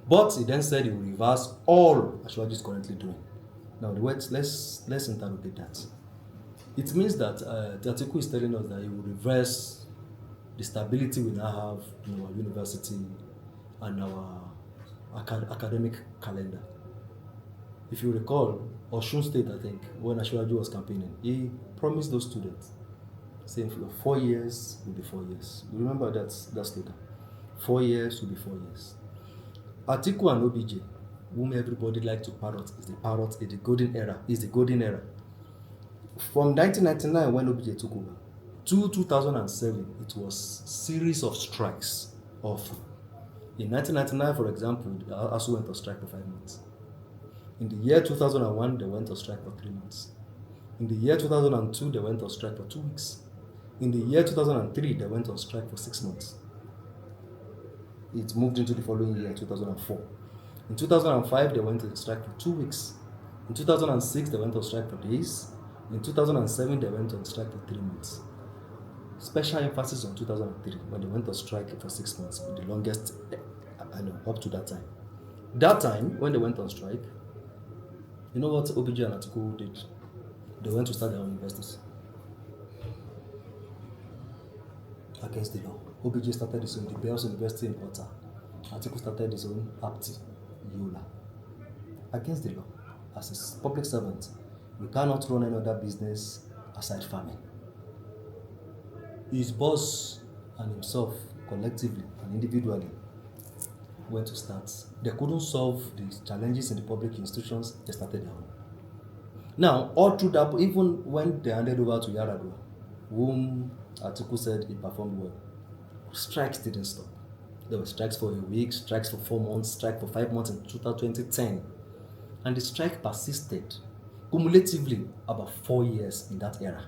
But he then said he will reverse all Ashwaji is currently doing. Now, let's interrogate that. It means that Atiku is telling us that he will reverse the stability we now have in our university and our academic calendar. If you recall, Osun State, I think, when Ashwaji was campaigning, he promised those students, saying 4 years will be 4 years. You remember that slogan? 4 years will be 4 years. Atiku and OBJ, whom everybody like to parrot, is the golden era. From 1999, when OBJ took over, to 2007, it was series of strikes. In 1999, for example, ASU went on strike for 5 months. In the year 2001, they went on strike for 3 months. In the year 2002, they went on strike for 2 weeks. In the year 2003, they went on strike for 6 months. It moved into the following year, 2004. In 2005, they went on strike for 2 weeks. In 2006, they went on strike for days. In 2007, they went on strike for 3 months. Special emphasis on 2003, when they went on strike for 6 months, the longest up to that time. That time, when they went on strike, you know what OBJ and Atiku did? They went to start their own universities against the law. OBJ started his own, the Bells University in Ota. Atiku started his own APTI, Yola. Against the law. As a public servant, you cannot run any other business aside farming. His boss and himself, collectively and individually, went to start. They couldn't solve the challenges in the public institutions, they started their own. Now, all through that, even when they handed over to Yar'Adua, whom Atiku said he performed well, strikes didn't stop. There were strikes for a week, strikes for 4 months, strike for 5 months in 2010. And the strike persisted cumulatively about 4 years in that era.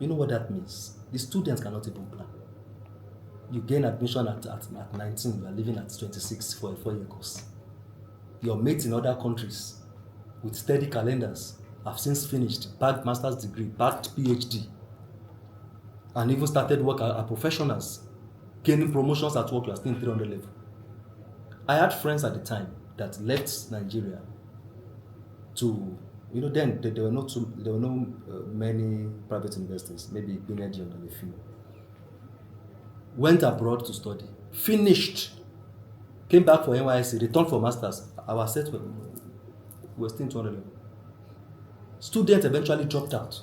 You know what that means? The students cannot even plan. You gain admission at 19, you are leaving at 26 for a 4-year course. Your mates in other countries with steady calendars have since finished, bagged master's degree, bagged PhD, and even started work as professionals, gaining promotions at work. You are still in 300 level. I had friends at the time that left Nigeria to, then there were no many private universities, maybe Bineji and a few. Went abroad to study, finished, came back for NYSC, returned for masters. Our set were still in 200 level. Students eventually dropped out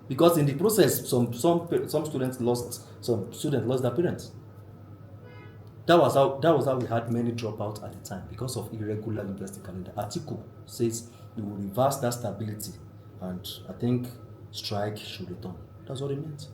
because in the process, some students lost their parents. That was how we had many dropouts at the time because of irregular university calendar. Atiku says we will reverse that stability, and I think strike should return. That's what it meant.